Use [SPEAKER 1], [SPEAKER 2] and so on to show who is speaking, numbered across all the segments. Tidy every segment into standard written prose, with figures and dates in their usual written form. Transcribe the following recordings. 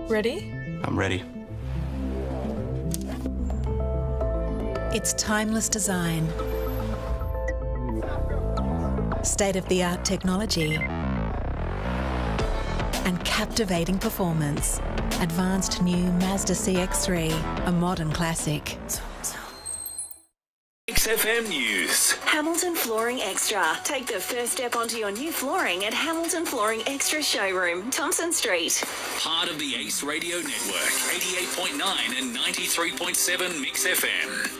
[SPEAKER 1] Ready?
[SPEAKER 2] I'm ready.
[SPEAKER 3] It's timeless design, state-of-the-art technology, and captivating performance. Advanced new Mazda CX-3, a modern classic.
[SPEAKER 4] MixxFM News.
[SPEAKER 5] Hamilton Flooring Extra. Take the first step onto your new flooring at Hamilton Flooring Extra Showroom, Thompson Street.
[SPEAKER 4] Part of the Ace Radio Network, 88.9 and 93.7 MixxFM.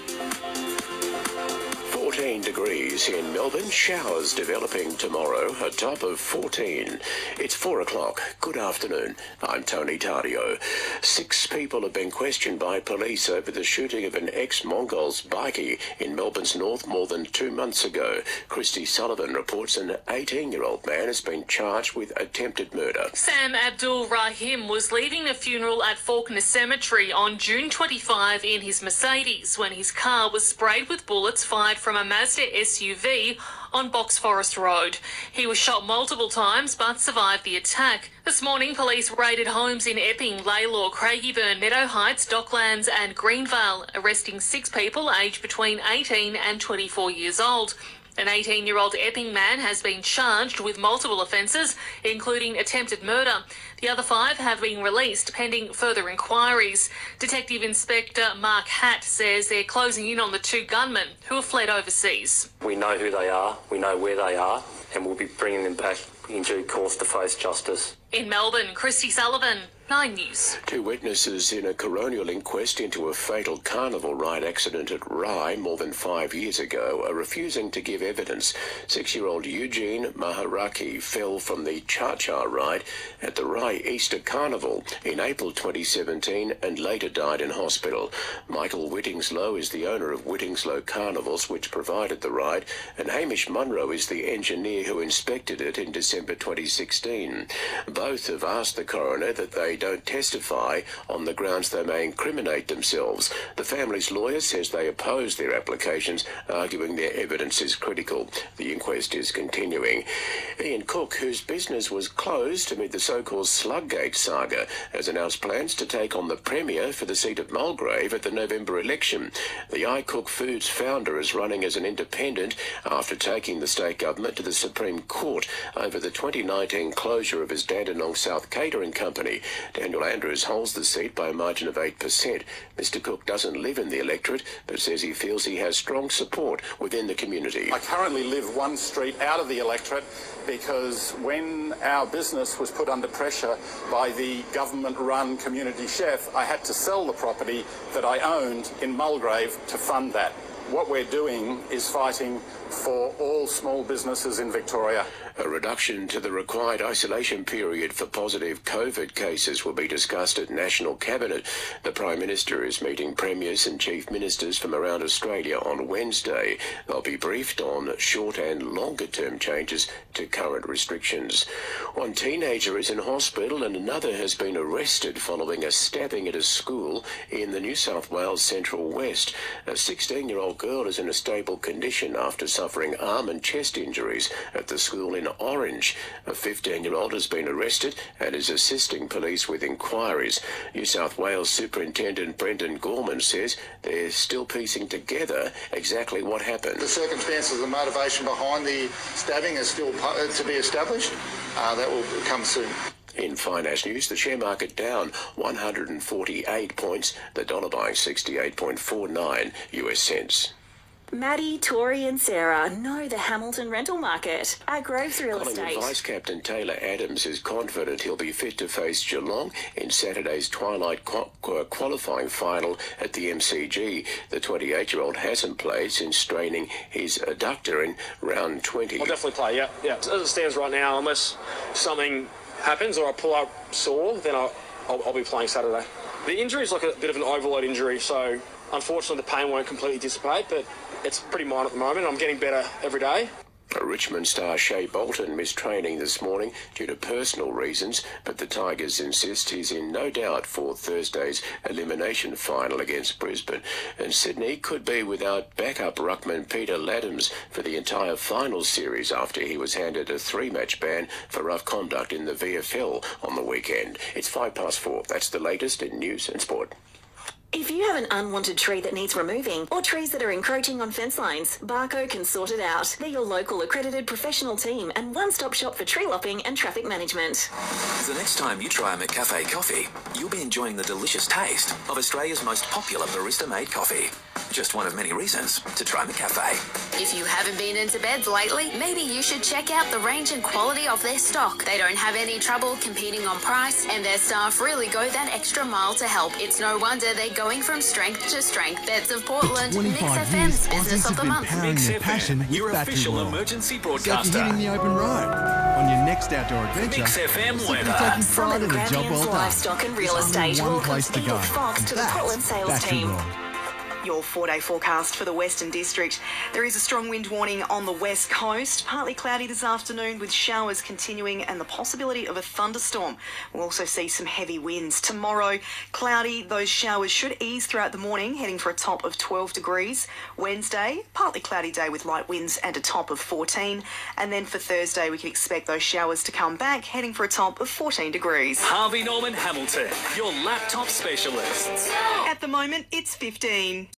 [SPEAKER 6] 14 degrees in Melbourne. Showers developing tomorrow, a top of 14. It's 4 o'clock. Good afternoon. I'm Tony Tardio. 6 people have been questioned by police over the shooting of an ex-Mongols bikie in Melbourne's north more than 2 months ago. Christy Sullivan reports an 18-year-old man has been charged with attempted murder.
[SPEAKER 7] Sam Abdul Rahim was leaving a funeral at Faulkner Cemetery on June 25 in his Mercedes when his car was sprayed with bullets fired from a Mazda SUV on Box Forest Road. He was shot multiple times but survived the attack. This morning, police raided homes in Epping, Laylaw, Craigieburn, Meadow Heights, Docklands and Greenvale, arresting 6 people aged between 18 and 24 years old. An 18-year-old Epping man has been charged with multiple offences, including attempted murder. The other 5 have been released pending further inquiries. Detective Inspector Mark Hatt says they're closing in on the 2 gunmen who have fled overseas.
[SPEAKER 8] We know who they are, we know where they are, and we'll be bringing them back in due course to face justice.
[SPEAKER 7] In Melbourne, Christy Sullivan, 9 News.
[SPEAKER 6] 2 witnesses in a coronial inquest into a fatal carnival ride accident at Rye more than 5 years ago are refusing to give evidence. 6-year-old Eugene Maharaki fell from the Cha-Cha ride at the Rye Easter Carnival in April 2017 and later died in hospital. Michael Whittingslow is the owner of Whittingslow Carnivals, which provided the ride, and Hamish Munro is the engineer who inspected it in December 2016. Both have asked the coroner that they don't testify on the grounds they may incriminate themselves. The family's lawyer says they oppose their applications, arguing their evidence is critical. The inquest is continuing. Ian Cook, whose business was closed amid the so-called Sluggate saga, has announced plans to take on the Premier for the seat of Mulgrave at the November election. The iCook Foods founder is running as an independent after taking the state government to the Supreme Court over the 2019 closure of his Dandenong South Catering Company. Daniel Andrews holds the seat by a margin of 8%. Mr Cook doesn't live in the electorate, but says he feels he has strong support within the community.
[SPEAKER 9] I currently live 1 street out of the electorate because when our business was put under pressure by the government-run community chef, I had to sell the property that I owned in Mulgrave to fund that. What we're doing is fighting for all small businesses in Victoria.
[SPEAKER 6] A reduction to the required isolation period for positive COVID cases will be discussed at National Cabinet. The Prime Minister is meeting premiers and chief ministers from around Australia on Wednesday. They'll be briefed on short and longer term changes to current restrictions. 1 teenager is in hospital and another has been arrested following a stabbing at a school in the New South Wales Central West. A 16-year-old girl is in a stable condition after suffering arm and chest injuries at the school in Orange. A 15-year-old has been arrested and is assisting police with inquiries. New South Wales Superintendent Brendan Gorman says they're still piecing together exactly what happened.
[SPEAKER 10] The circumstances, the motivation behind the stabbing is still to be established. That will come soon.
[SPEAKER 6] In finance news, the share market down 148 points, the dollar buying 68.49 US cents.
[SPEAKER 5] Maddie, Tori and Sarah know the Hamilton rental market at Groves Real Estate.
[SPEAKER 6] Vice Captain Taylor Adams is confident he'll be fit to face Geelong in Saturday's twilight qualifying final at the MCG. The 28-year-old hasn't played since straining his adductor in round 20.
[SPEAKER 11] I'll definitely play, yeah. As it stands right now, unless something happens or I pull up sore, then I'll be playing Saturday. The injury is like a bit of an overload injury, so unfortunately the pain won't completely dissipate, but it's pretty minor at the moment. I'm getting better every day.
[SPEAKER 6] Richmond star Shea Bolton missed training this morning due to personal reasons, but the Tigers insist he's in no doubt for Thursday's elimination final against Brisbane. And Sydney could be without backup ruckman Peter Laddams for the entire final series after he was handed a 3-match ban for rough conduct in the VFL on the weekend. It's 4:05. That's the latest in news and sport.
[SPEAKER 5] If you have an unwanted tree that needs removing or trees that are encroaching on fence lines, Barco can sort it out. They're your local accredited professional team and one-stop shop for tree lopping and traffic management.
[SPEAKER 1] The next time you try a McCafe coffee, you'll be enjoying the delicious taste of Australia's most popular barista-made coffee. Just one of many reasons to try McCafe.
[SPEAKER 2] If you haven't been into beds lately, maybe you should check out the range and quality of their stock. They don't have any trouble competing on price, and their staff really go that extra mile to help. It's no wonder they're going from strength to strength. Beds of Portland, MixxFM's Business of the Month.
[SPEAKER 12] MixxFM,
[SPEAKER 4] your official emergency broadcaster.
[SPEAKER 12] So if you're hitting the open road on your next outdoor adventure,
[SPEAKER 4] MixxFM weather.
[SPEAKER 12] taking pride in a job well done.
[SPEAKER 5] Livestock and real estate.
[SPEAKER 12] One place to go.
[SPEAKER 5] Fox to the Portland sales
[SPEAKER 12] Battery
[SPEAKER 5] team.
[SPEAKER 12] Road.
[SPEAKER 13] Your 4-day forecast for the Western District. There is a strong wind warning on the west coast. Partly cloudy this afternoon with showers continuing and the possibility of a thunderstorm. We'll also see some heavy winds. Tomorrow, cloudy. Those showers should ease throughout the morning, heading for a top of 12 degrees. Wednesday, partly cloudy day with light winds and a top of 14. And then for Thursday, we can expect those showers to come back, heading for a top of 14 degrees.
[SPEAKER 4] Harvey Norman Hamilton, your laptop specialists.
[SPEAKER 13] At the moment, it's 15.